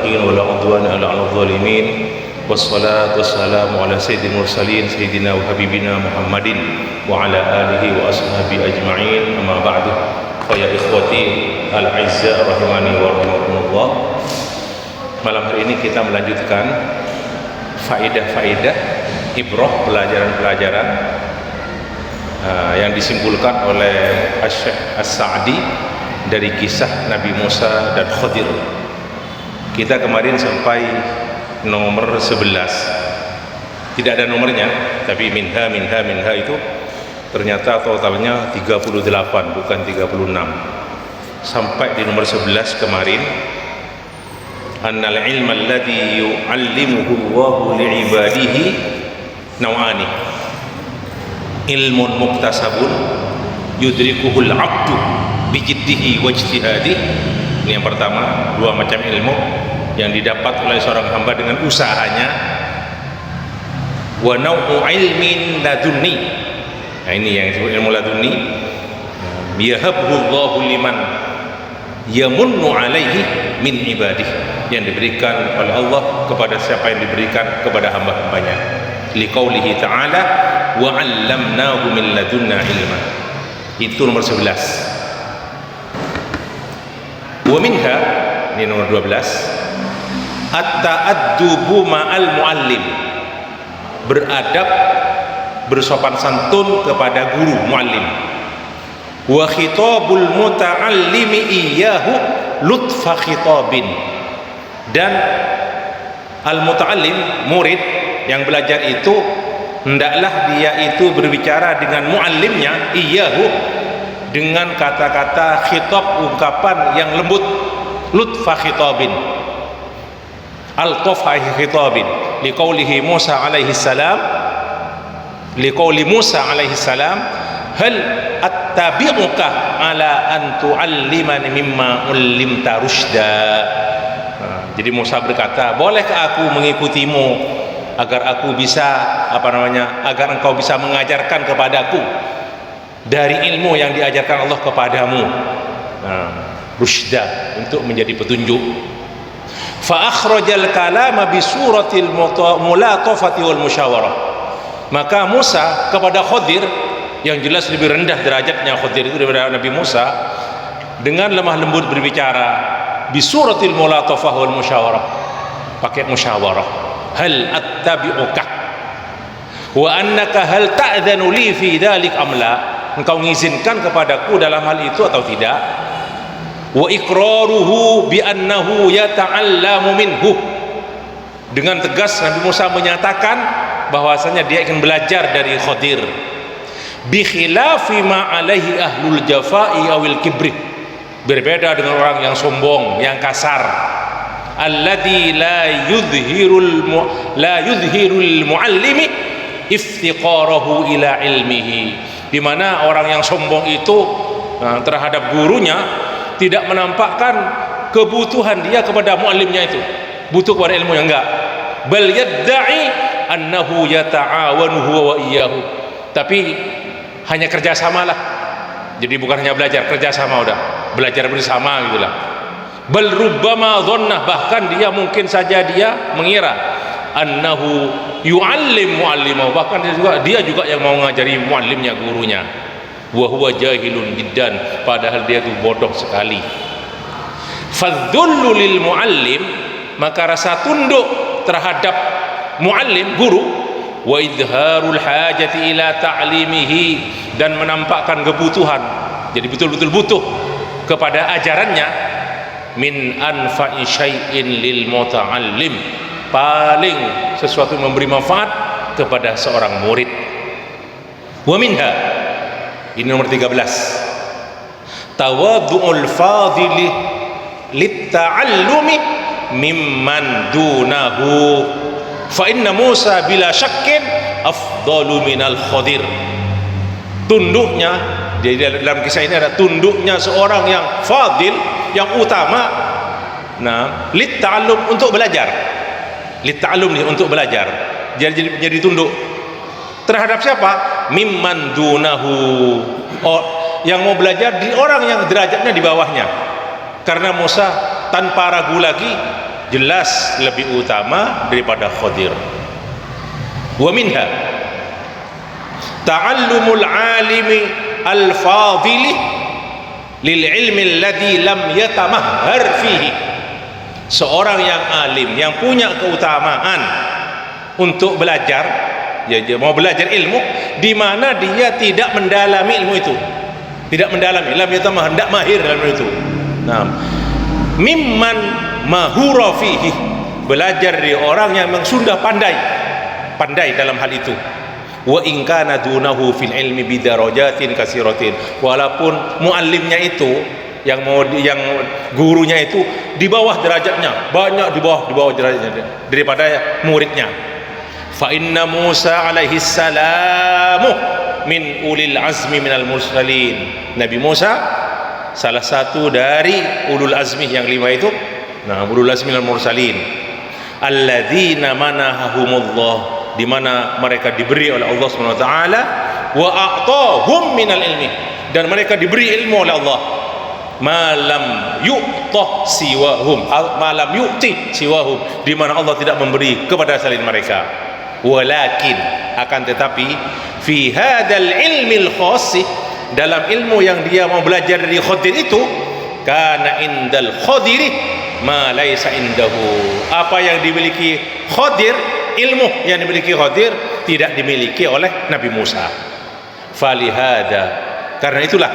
المتقين ولا عدوان إلا على الظالمين والصلاة والسلام على سيد المرسلين سيدنا وحبيبنا محمد وعلى آله وأصحابه أجمعين أما بعد فيا إخوتي الأعزاء rahimani wa rahimakumullah. Malam hari ini kita melanjutkan faedah-faedah ibrah, pelajaran-pelajaran yang disimpulkan oleh Syekh As-Sa'di dari kisah Nabi Musa dan Khadir. Kita kemarin sampai nomor 11. Tidak ada nomornya, tapi minha itu ternyata totalnya 38 bukan 36. Sampai di nomor 11 kemarin, annal ilma alladhi yu'allimuhu Allahu li'ibadihi naw'ani, ilmun muktasabun yudrikuhul 'abdu bijiddihi wajtihadi. Ini yang pertama, dua macam ilmu yang didapat oleh seorang hamba dengan usahanya. Wa nau'u ilmin ladunni, nah ini yang disebut ilmu ladunni, yahabhu Allahu liman yamunnu alaihi min ibadihi, yang diberikan oleh Allah kepada siapa yang diberikan kepada hamba-hambanya. Liqaulihi ta'ala wa 'allamnahu min ladunna ilma. Itu nomor 11. Wa minha, ini nomor 12, at-ta'addubu ma'al muallim, beradab, bersopan santun kepada guru, muallim. Wa khitabul muta'allimi iyyahu lutfa khitabin, dan al-muta'allim, murid yang belajar itu hendaklah dia itu berbicara dengan muallimnya, iyyahu, dengan kata-kata khitab, ungkapan yang lembut, lutfa khitabin, al-tafah khitabin. Liqaulihi Musa alaihi salam, liqauli Musa alaihi salam, hal attabi'uka ala an tu'allimani mimma ullimta rusyda. Jadi Musa berkata, bolehkah aku mengikutimu agar aku bisa agar engkau bisa mengajarkan kepadaku dari ilmu yang diajarkan Allah kepadamu, rusyda, untuk menjadi petunjuk. Fa akhrajal kalama bi suratil mulatafati wal musyawarah. Maka Musa kepada Khadir, yang jelas lebih rendah derajatnya Khadir itu daripada Nabi Musa, dengan lemah lembut berbicara bi suratil mulatafah wal musyawarah, pakai musyawarah. Hal attabi'uka wa annaka hal ta'dhanu li fi dzalik am la, engkau mengizinkan kepadaku dalam hal itu atau tidak. Wa iqraruhu bi annahu yata'allamu minhu, dengan tegas Nabi Musa menyatakan bahwasanya dia akan belajar dari Khadir. Bi khilafi ma alaihi ahlul jafai awil kibri, berbeda dengan orang yang sombong, yang kasar. Alladzi la yudhhirul muallimi iftiqarahu ila ilmihi, di mana orang yang sombong itu terhadap gurunya tidak menampakkan kebutuhan dia kepada muallimnya itu, butuh kepada ilmunya, enggak. Bal yadda'i annahu yata'awanu huwa wa iyyahu, tapi hanya kerjasamalah. Jadi bukan hanya belajar, kerjasama, udah belajar bersama gitulah. Bal rubbama dhannah, bahkan dia mungkin saja dia mengira annahu yu'allim muallimahu, bahkan dia juga yang mau ngajari muallimnya, gurunya. Wa huwa jahilun jiddan, padahal dia itu bodoh sekali. Fadzullu lil muallim, maka rasa tunduk terhadap muallim, guru. Wa idharul hajati ila ta'limihi, dan menampakkan kebutuhan, jadi betul-betul butuh kepada ajarannya. Min anfa'i syai'in lil muta'allim, paling sesuatu memberi manfaat kepada seorang murid. Wa minha, ini nomor 13, tawaddu'ul fadili litta'allumi mimman dunahu, fa inna Musa bila syakkin afdalu minal Khadir. Tunduknya, jadi dalam kisah ini ada tunduknya seorang yang fadil, yang utama, litta'allum, untuk belajar. Litta'allum nih, untuk belajar. Jadi tunduk terhadap siapa? Mimman dunahu, yang mau belajar di orang yang derajatnya di bawahnya. Karena Musa tanpa ragu lagi jelas lebih utama daripada Khadir. Wa minha ta'allumul alimi al-fadili lil ilmi alladhi lam yatamahhar fihi. Seorang yang alim, yang punya keutamaan untuk belajar, dia mau belajar ilmu di mana dia tidak mendalami ilmu itu, tidak mendalami, lam yatamahhar, hendak mahir dalam ilmu itu. Nah, mimman mahura fihi, belajar dari orang yang memang sudah pandai dalam hal itu. Wa in kana dunahu fil ilmi bidarajatin kasiratin, walaupun muallimnya itu yang gurunya itu di bawah derajatnya, banyak di bawah derajatnya daripada muridnya. Fa inna Musa alaihi salamu min ulil azmi minal mursalin. Nabi Musa salah satu dari ulul azmi yang 5 itu. Nah, ulul azmi minal mursalin alladzina manahahumullah, di mana mereka diberi oleh Allah Subhanahu wa taala, wa a'tahum minal ilmi, dan mereka diberi ilmu oleh Allah, malam yu'tah siwahum, malam yu'ti siwahum, di mana Allah tidak memberi kepada selain mereka. Walakin, akan tetapi, fi hadzal ilmil khassi, dalam ilmu yang dia mau belajar dari Khadir itu, kana indal Khadiri ma laisa indahu, apa yang dimiliki Khadir, ilmu yang dimiliki Khadir tidak dimiliki oleh Nabi Musa. Falihada, karena itulah,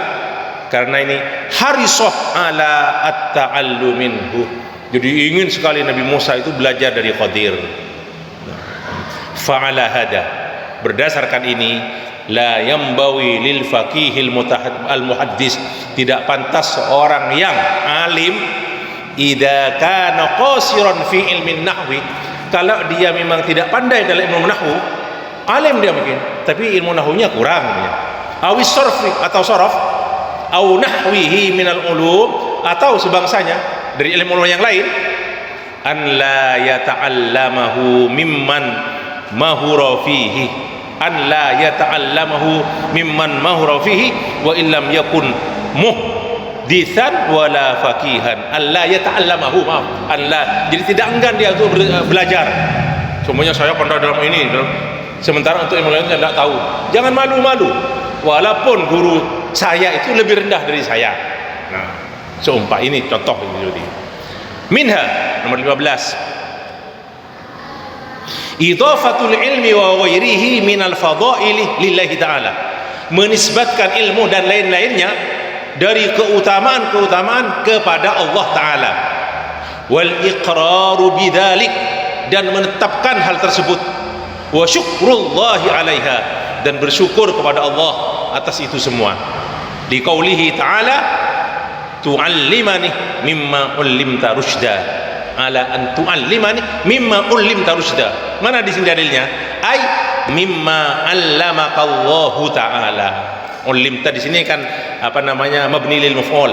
karena ini harisah ala at-ta'allu minhu, jadi ingin sekali Nabi Musa itu belajar dari Khadir. Fa'ala hada, berdasarkan ini, la yambawi lil faqihil al-muhaddis, tidak pantas seorang yang alim idza kana qasiran fi ilmin nahwi, kalau dia memang tidak pandai dalam ilmu nahwu, alim dia mungkin tapi ilmu nahwunya kurang ya, awis sarfi atau saraf, au nahwihi minal ulum, atau sebangsanya dari ilmu yang lain, an la yata'allamahu mimman mahura fihi, an la yata'allamahu mimman mahura fihi wa illam yakun muhditsan wala faqihan. An la yata'allamahu, maaf, an la, jadi tidak enggan dia untuk belajar. Semuanya saya pandai dalam ini, sementara untuk ilmu lain saya tidak tahu. Jangan malu-malu, walaupun guru saya itu lebih rendah dari saya. Nah, seumpah ini contoh ini. Minha, nomor 15, idhafatul ilmi wa ghairihi minal fadaili lillahi ta'ala, menisbatkan ilmu dan lain-lainnya dari keutamaan-keutamaan kepada Allah Ta'ala. Wal iqraru bidzalik, dan menetapkan hal tersebut. Wa syukrullahi alaiha, dan bersyukur kepada Allah atas itu semua. Di qaulihi ta'ala, tu'allimani mimma ullimta rusyda, ala an tu'allimani mimma ullimta rusyda. Mana di sini dalilnya? Ai mimma 'allamakallahu ta'ala. Ullimta di sini kan apa namanya, mabni lil maf'ul.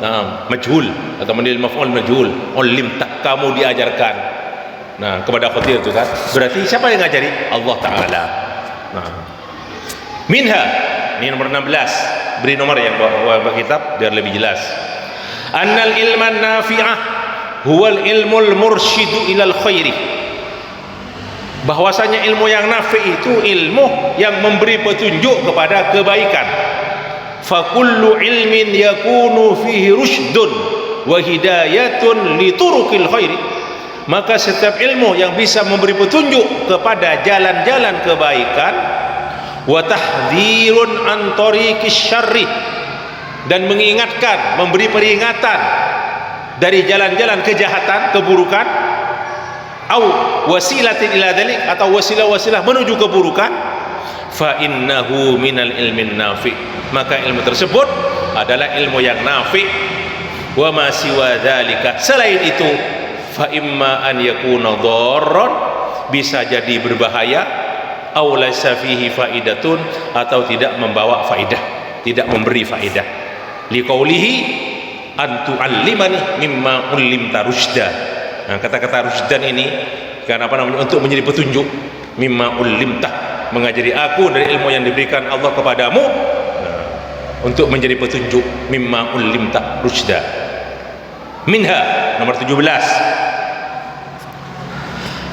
Nah, majhul atau mabni lil maf'ul majhul. Ullimta, kamu diajarkan. Nah, kepada Khadir itu kan. Berarti siapa yang ngajari? Allah Ta'ala. Nah, minha, ini nomor 16. Beri nomor yang bawa kitab biar lebih jelas. Annal ilman nafi'ah huwal ilmul mursyidu ilal khairi, bahwasanya ilmu yang nafi itu ilmu yang memberi petunjuk kepada kebaikan. Fa kullu ilmin yakunu fihi rusydun wa hidayatun li turuqil khairi, maka setiap ilmu yang bisa memberi petunjuk kepada jalan-jalan kebaikan, wa tahdhirun an tariqis syarri, dan mengingatkan, memberi peringatan dari jalan-jalan kejahatan, keburukan, au wasilatin ila dzalik, atau wasilah-wasilah menuju keburukan, fa innahu minal ilmin nafi, maka ilmu tersebut adalah ilmu yang nafi. Wa ma siwa dzalika, selain itu, fa imma an yakuna dharran, bisa jadi berbahaya, au laisa fihi faidatun, atau tidak membawa faidah, tidak memberi faidah. Liqaulihi an tu'allimani mimma ullimta rusyda. Nah, kata-kata rusdan ini kan apa namanya, untuk menjadi petunjuk. Mimma ullimta, mengajari aku dari ilmu yang diberikan Allah kepadamu. Nah, untuk menjadi petunjuk. Mimma ullimta rusyda. Minha, nomor 17,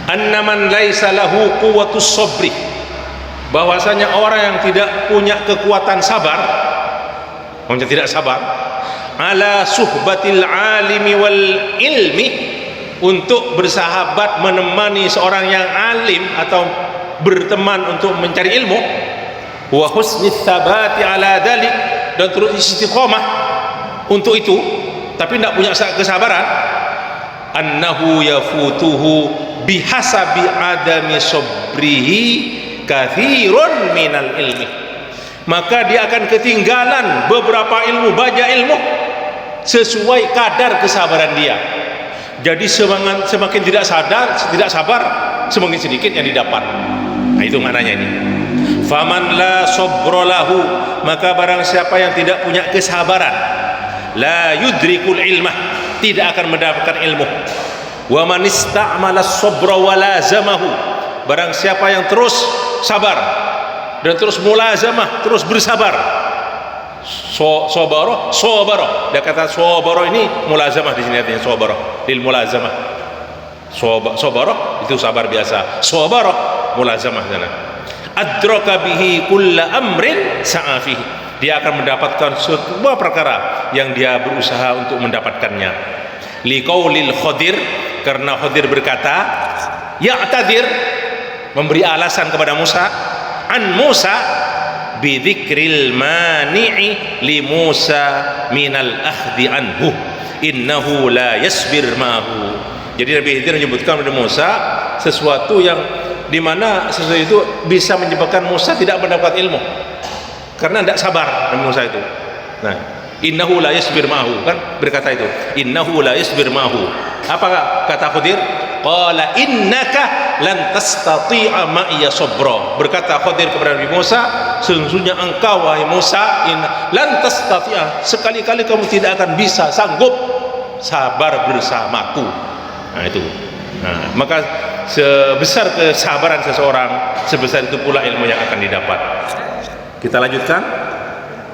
anna man laisa lahu quwwatus sabri, bahwasanya orang yang tidak punya kekuatan sabar, maksudnya tidak sabar, ala suhbatil alimi wal ilmi, untuk bersahabat menemani seorang yang alim atau berteman untuk mencari ilmu, wa husni tsabati ala dalik, dan terus istiqomah untuk itu, tapi tidak punya kesabaran, annahu yafutuhu bihasabi adami sabrihi kathirun minal ilmi, maka dia akan ketinggalan beberapa ilmu, banyak ilmu sesuai kadar kesabaran dia. Jadi semakin tidak sabar, semakin sedikit yang didapat. Nah, itu maknanya ini. Faman la sabra lahu, maka barang siapa yang tidak punya kesabaran, la yudrikul ilmah, tidak akan mendapatkan ilmu. Wa man ista'mala sabra wa lazamahu, barang siapa yang terus sabar dan terus mulazamah, terus bersabar, sobaro, dia kata sobaro ini mulazamah, di sini artinya sobaro lil mulazamah. Sobaro itu sabar biasa, sobaro mulazamah sana. Adraka bihi kulla amrin sa'afihi, dia akan mendapatkan sebuah perkara yang dia berusaha untuk mendapatkannya. Liqaulil Khadir, karena Khadir berkata, ya'tadir, memberi alasan kepada Musa, an Musa bidzikril mani'i li Musa minal akhdi anhu innahu la yasbir ma'hu. Jadi Nabi Khidir menyebutkan kepada Musa sesuatu yang dimana sesuatu itu bisa menyebabkan Musa tidak mendapat ilmu karena tidak sabar Nabi Musa itu. Nah, innahu la yasbir ma'hu, kan berkata itu, innahu la yasbir ma'hu. Apa kata Khidir? Qala innaka lan tastati'a ma'iya sabra. Berkata Khidir kepada Nabi Musa, sesungguhnya engkau wahai Musa, lan tastati'a, sekali-kali kamu tidak akan bisa sanggup sabar bersamaku. Nah itu. Nah, maka sebesar kesabaran seseorang, sebesar itu pula ilmu yang akan didapat. Kita lanjutkan.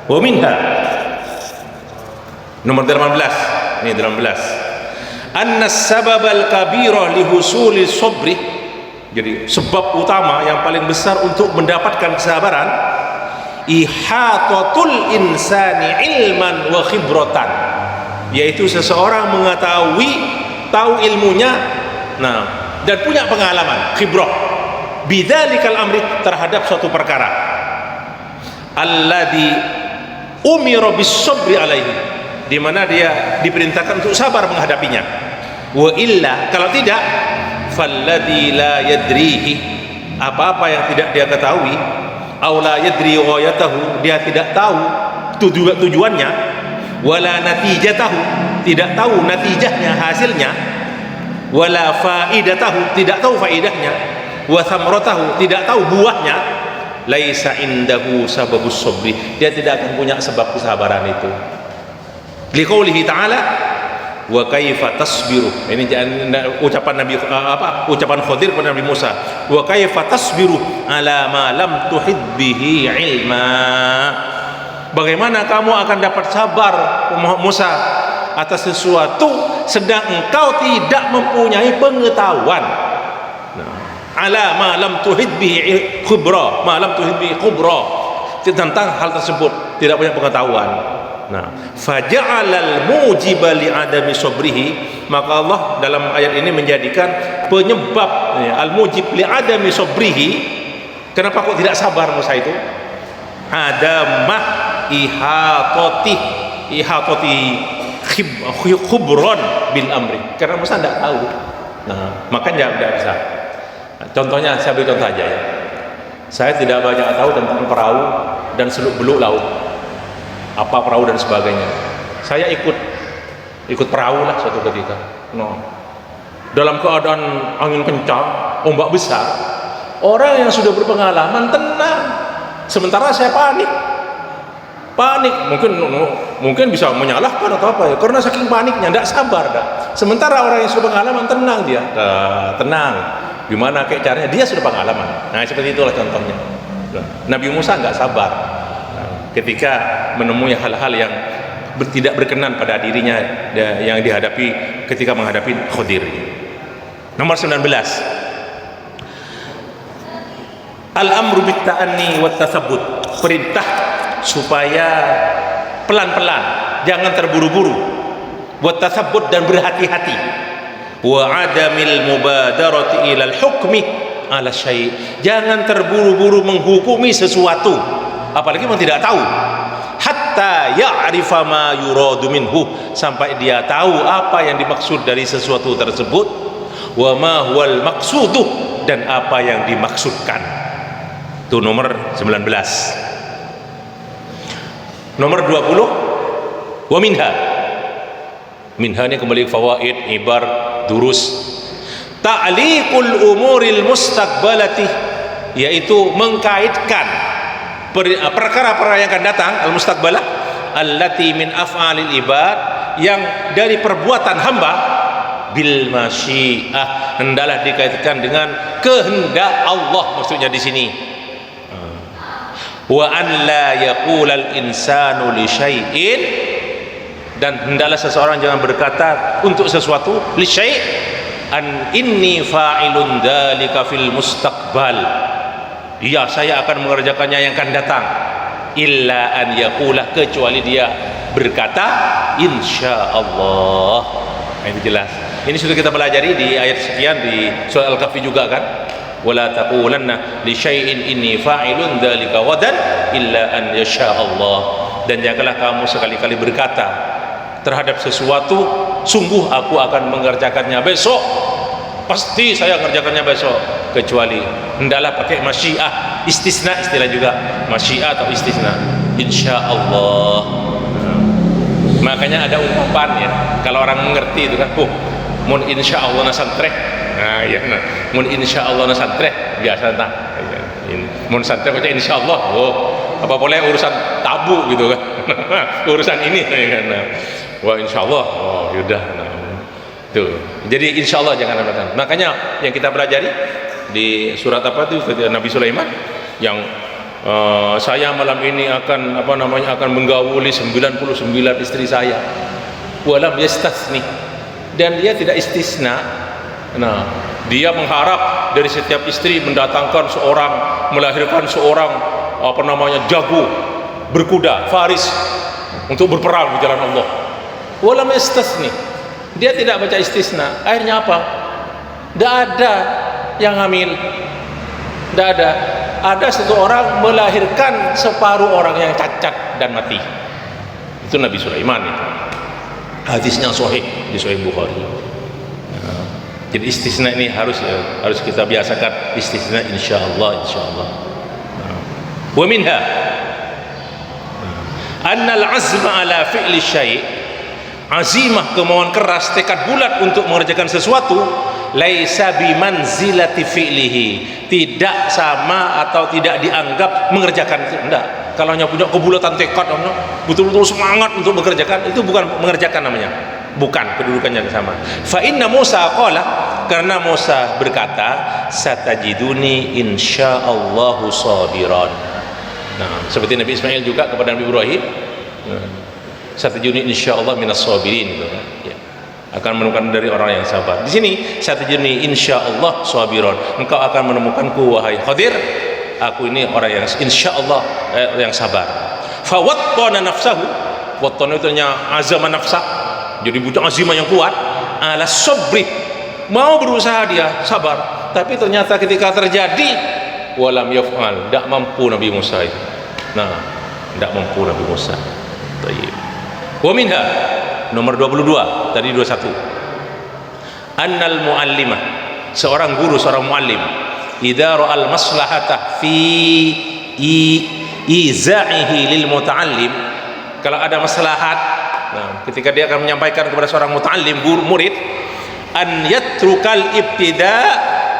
Wa minha, nomor 18. Ini 18. Anna sababal kabira li husuli sabri, jadi sebab utama yang paling besar untuk mendapatkan kesabaran, ihatatul insani ilman wa khibratan, yaitu seseorang mengetahui, tahu ilmunya, nah, dan punya pengalaman, khibrah, bidzalikal amri, terhadap suatu perkara, alladzi umira bis sabri alaihi, di mana dia diperintahkan untuk sabar menghadapinya. Wa illa, kalau tidak, falladzi la yadrihi, apa-apa yang tidak dia ketahui, aw la yadri ghayatahu, dia tidak tahu tujuannya, wala natijatahu, tidak tahu natijahnya, hasilnya, wala faidatahu, tidak tahu faidahnya, wa thamratahu, tidak tahu buahnya, laisa indahu sababus sabri, dia tidak akan punya sebab kesabaran itu. Liqaulihi ta'ala, wa kaifa tasbiru, ini ucapan Nabi, ucapan Khadir kepada Nabi Musa, wa kaifa tasbiru ala ma lam tuhid bihi ilma, bagaimana kamu akan dapat sabar Musa atas sesuatu sedang engkau tidak mempunyai pengetahuan. Nah, ala ma lam tuhid bihi khubra, ma lam tuhid bihi khubra, tentang hal tersebut tidak punya pengetahuan. Nah, faja'alal mujiba li adami sabrihi, maka Allah dalam ayat ini menjadikan penyebab, al mujib li adami sabrihi, kenapa kok tidak sabar Musa itu, adamah ihatati khubron bil amri, karena Musa tidak tahu. Nah, makanya tidak bisa. Nah, contohnya saya beri contoh aja ya. Saya tidak banyak tahu tentang perahu dan seluk-beluk laut, apa perahu dan sebagainya. Saya ikut perahu lah suatu ketika. No. Dalam keadaan angin kencang, ombak besar, orang yang sudah berpengalaman tenang, sementara saya panik, mungkin bisa menyalahkan atau apa ya, karena saking paniknya, tidak sabar dah. Sementara orang yang sudah pengalaman tenang, dia tenang. Gimana kayak caranya, dia sudah pengalaman. Nah seperti itulah contohnya. Nabi Musa nggak sabar ketika menemui hal-hal yang tidak berkenan pada dirinya yang dihadapi ketika menghadapi Khadir. Nomor 19. Al-amru bit ta'anni wat tatsabbut, perintah supaya pelan-pelan, jangan terburu-buru, wat tatsabbut dan berhati-hati, wa adamil mubadarati ilal hukmi ala syai', jangan terburu-buru menghukumi sesuatu apalagi memang tidak tahu, hatta ya'rifa ma yuradu minhu, sampai dia tahu apa yang dimaksud dari sesuatu tersebut, wa ma huwal maqsuduh, dan apa yang dimaksudkan. Itu nomor 19. Nomor 20, wa minha ini kembali fawaid, ibar, durus, ta'liqul umuril mustaqbalati, yaitu mengkaitkan perkara-perkara yang akan datang, al-mustaqbalah, allati min af'alil ibad, yang dari perbuatan hamba, bil masyiah, hendaklah dikaitkan dengan kehendak Allah, maksudnya di sini. Wa an la yaqulal insanu li syai'in, dan hendaklah seseorang jangan berkata untuk sesuatu, li syai' an inni fa'ilun dzalika fil mustaqbal, iya saya akan mengerjakannya yang akan datang, illa an yaqula, kecuali dia berkata insyaallah. Nah, itu jelas. Ini sudah kita pelajari di ayat sekian di surah Al-Kahfi juga kan, wala taqulanna li syai'in inni fa'ilun dzalika ghadan illa an yasha'allah, dan janganlah kamu sekali-kali berkata terhadap sesuatu, sungguh aku akan mengerjakannya besok, pasti saya mengerjakannya besok, kecuali hendaklah pakai masyiah, istisna istilah juga, masyiah atau istisna, insyaallah. Makanya ada ungkapan ya, kalau orang mengerti itu kan, mun insyaallah na santreh. Nah, ya, mun insyaallah na santreh biasa nah. Mun santreh baca insyaallah, apa boleh urusan tabu gitu kan. Urusan ini kan. Wah, insyaallah. Yaudah. Tuh. Jadi insyaallah jangan ada. Makanya yang kita pelajari di surat apa itu Nabi Sulaiman yang saya malam ini akan akan menggauli 99 istri saya. Walam yastasni, dan dia tidak istisna. Nah, dia mengharap dari setiap istri mendatangkan seorang, melahirkan seorang jago berkuda, faris, untuk berperang di jalan Allah. Walam yastasni, dia tidak baca istisna. Akhirnya apa? Tidak ada yang hamil, tidak ada. Ada satu orang melahirkan separuh orang yang cacat dan mati. Itu Nabi Sulaiman itu. Hadisnya sahih di Sahih Bukhari. Jadi istisna ini harus kita biasakan, istisna insyaallah. Wa minha annal azma ala fi'li syai', azimah, kemauan keras, tekad bulat untuk mengerjakan sesuatu, laisa bimanzilati fi'lihi, tidak sama atau tidak dianggap mengerjakan itu. Enggak. Kalau hanya punya kebulatan tekad, betul-betul semangat untuk mengerjakan, itu bukan mengerjakan namanya. Bukan, kedudukannya sama. Fa inna Musa qala, karena Musa berkata, satajiduni insyaallahu sabiran. Nah, seperti Nabi Ismail juga kepada Nabi Ibrahim, satajiduni insyaallah minas sabirin gitu kan. Ya. Akan menemukan dari orang yang sabar. Di sini satajiduni insyaallah sabiran, engkau akan menemukanku wahai Khadir, aku ini orang yang insyaallah yang sabar. Fa wattana nafsahu, wattana itu azama nafsa, jadi butuh azimah yang kuat, ala sabri, mau berusaha dia sabar, tapi ternyata ketika terjadi walam yaf'al, tidak mampu Nabi Musa itu. Nah, tidak mampu Nabi Musa. Baik. Wa minha nomor 22, tadi 21. Annal muallimah, seorang guru, seorang muallim, idza ra'al maslahata fi iza'ihi lil muta'allim, kalau ada maslahat, nah, ketika dia akan menyampaikan kepada seorang muta'allim, guru, murid, an yatrukal ibtida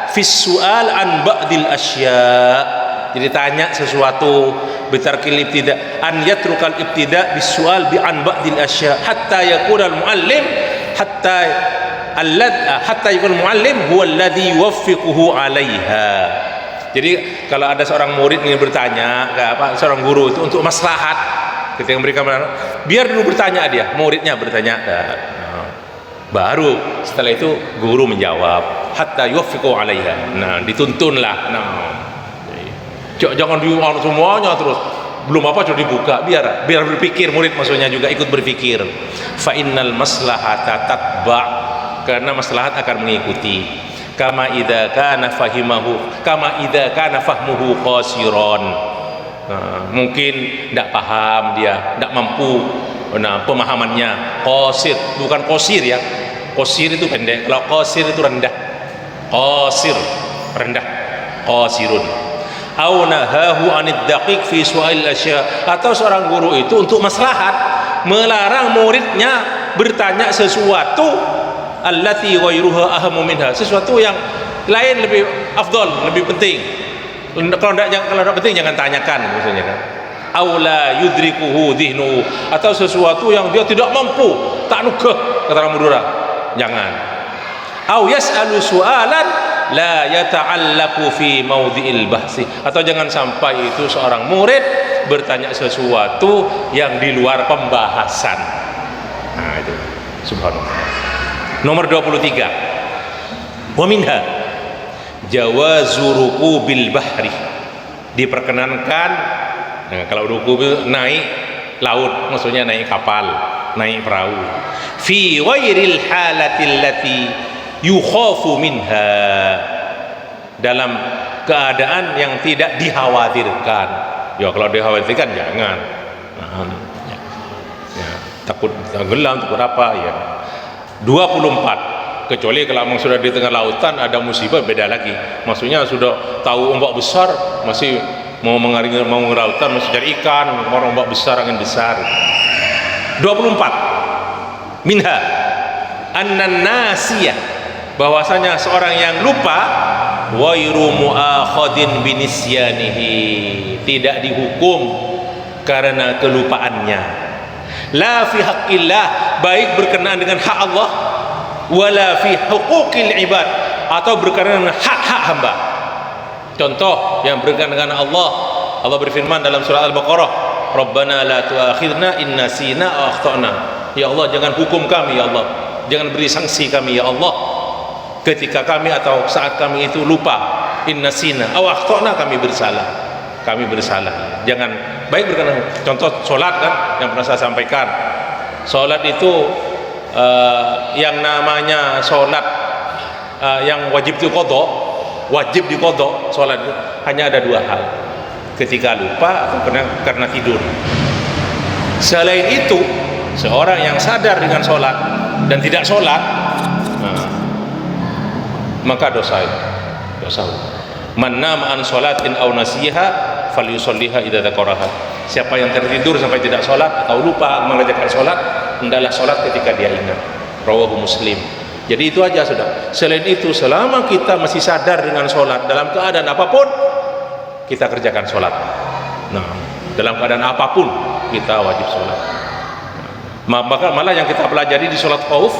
fi su'al an ba'dil asya', jadi tanya sesuatu bitarkil ibtida, an yatrukal ibtida bis su'al bi an ba'dil asya' hatta yakuna al muallim hatta yakun muallim huwa alladhi yuwaffiquhu 'alaiha. Jadi kalau ada seorang murid ingin bertanya seorang guru itu untuk maslahat, ketika memberikan, biar dulu bertanya dia, muridnya bertanya, baru setelah itu guru menjawab, hatta yuwaffiquhu 'alaiha. Nah, dituntunlah. Nah, Jangan diulang semuanya terus. Belum apa sudah dibuka, biar berpikir, murid maksudnya juga ikut berpikir. Fa innal maslahata tatba', karena maslahat akan mengikuti. Kama idza kana fahmuhu qasiran. Mungkin tidak paham dia, tidak mampu pemahamannya. Qasir, bukan qasir ya. Qasir itu pendek, kalau qasir itu rendah. Qasir, rendah. Qasirun. Au nahahu anid daqiq fi su'al asya, atau seorang guru itu untuk maslahat melarang muridnya bertanya sesuatu allati ghairuha ahammu minha, sesuatu yang lain lebih afdal, lebih penting. Kalau tidak penting jangan tanyakan maksudnya kan. Au la yudrikuhu dhihnu, atau sesuatu yang dia tidak mampu, tak nugah kata orang Madura, jangan. Au yas'alu su'alan la yata'allaqu fi maudhi'il bahsi, atau jangan sampai itu seorang murid bertanya sesuatu yang di luar pembahasan. Nah itu subhanallah. Nomor 23, wa minha jawazu rukubil bahri, diperkenankan kalau rukub itu naik laut, maksudnya naik kapal, naik perahu, fi ghairil halatil lati yukhafu minha, dalam keadaan yang tidak dikhawatirkan. Ya kalau dikhawatirkan jangan. Takut tenggelam, takut apa ya. 24, kecuali kalau memang sudah di tengah lautan ada musibah, beda lagi. Maksudnya sudah tahu ombak besar, masih mau lautan, masih cari ikan, ombak besar, angin besar. 24, minha annan nasiyah, bahwasanya seorang yang lupa wairu muakhadin binisyanihi, tidak dihukum karena kelupaannya. La fi haqqillah, baik berkenaan dengan hak Allah, wala fi huquqil ibad, atau berkenaan dengan hak-hak hamba. Contoh yang berkenaan dengan Allah, Allah berfirman dalam surah Al-Baqarah, Rabbana la tu'akhidna in nasina aw akhtana. Ya Allah, jangan hukum kami ya Allah, jangan beri sanksi kami ya Allah ketika kami atau saat kami itu lupa. Inna sina aw akhtana, kami bersalah. Jangan, baik berkenaan contoh sholat kan, yang pernah saya sampaikan. Sholat itu yang namanya sholat yang wajib diqadha, sholat itu hanya ada dua hal, ketika lupa atau karena tidur. Selain itu, seorang yang sadar dengan sholat dan tidak sholat, maka dosa. Man nama an sholatin aw nasiha falyusalliha idza dzakaraha. Siapa yang tertidur sampai tidak sholat atau lupa mengerjakan sholat, hendaklah sholat ketika dia ingat. Rawahu Muslim. Jadi itu aja sudah. Selain itu, selama kita masih sadar dengan sholat, dalam keadaan apapun kita kerjakan sholat. Nah, dalam keadaan apapun kita wajib sholat. Maka malah yang kita pelajari di sholat khauf,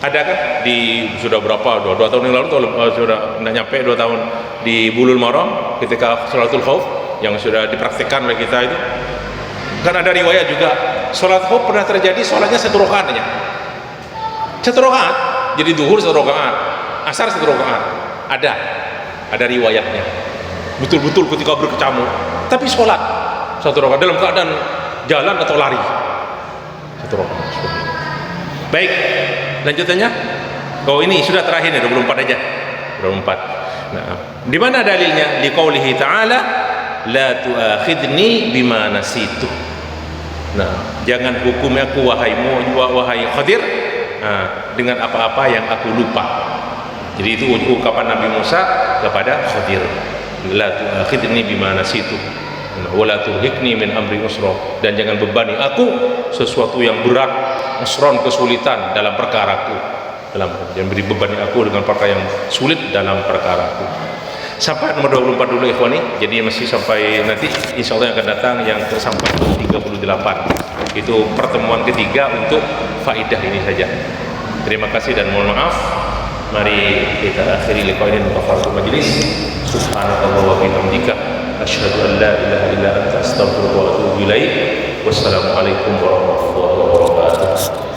ada kan di sudah berapa, 2 tahun yang lalu sudah tidak nyampe 2 tahun di Bulul Maram ketika sholatul khauf yang sudah dipraktikkan oleh kita itu kan ada riwayat juga. Sholat khauf pernah terjadi sholatnya 1 rakaat aja, 1 rakaat, jadi duhur 1 rakaat, asar 1 rakaat, ada riwayatnya, betul-betul ketika berkecamuk, tapi sholat 1 rakaat dalam keadaan jalan atau lari 1 rakaat. Baik, lanjutannya. Oh, ini sudah terakhir ya, 24 aja. 24. Nah, di mana dalilnya? Di qaulihi ta'ala, la tu'akhidni bima nasitu. Nah, jangan hukum aku wahai Khadir dengan apa-apa yang aku lupa. Jadi itu ungkapan Nabi Musa kepada Khadir. La tu'akhidni bima nasitu. Wala turhikni min amri usra, dan jangan bebani aku sesuatu yang berat, usron, kesulitan dalam perkaraku, jangan beri bebani aku dengan perkara yang sulit dalam perkaraku. Sampai nomor 24 dulu ikhwani. Jadi masih sampai nanti insyaallah yang akan datang yang sampai 38. Itu pertemuan ketiga untuk faidah ini saja. Terima kasih dan mohon maaf. Mari kita akhiri liqa ini kafaratul majlis. Subhanallahi wa bihamdika asyhadu an la ilaha illa anta astaghfiruka wa atubu ilaik. Wassalamualaikum warahmatullahi wabarakatuh.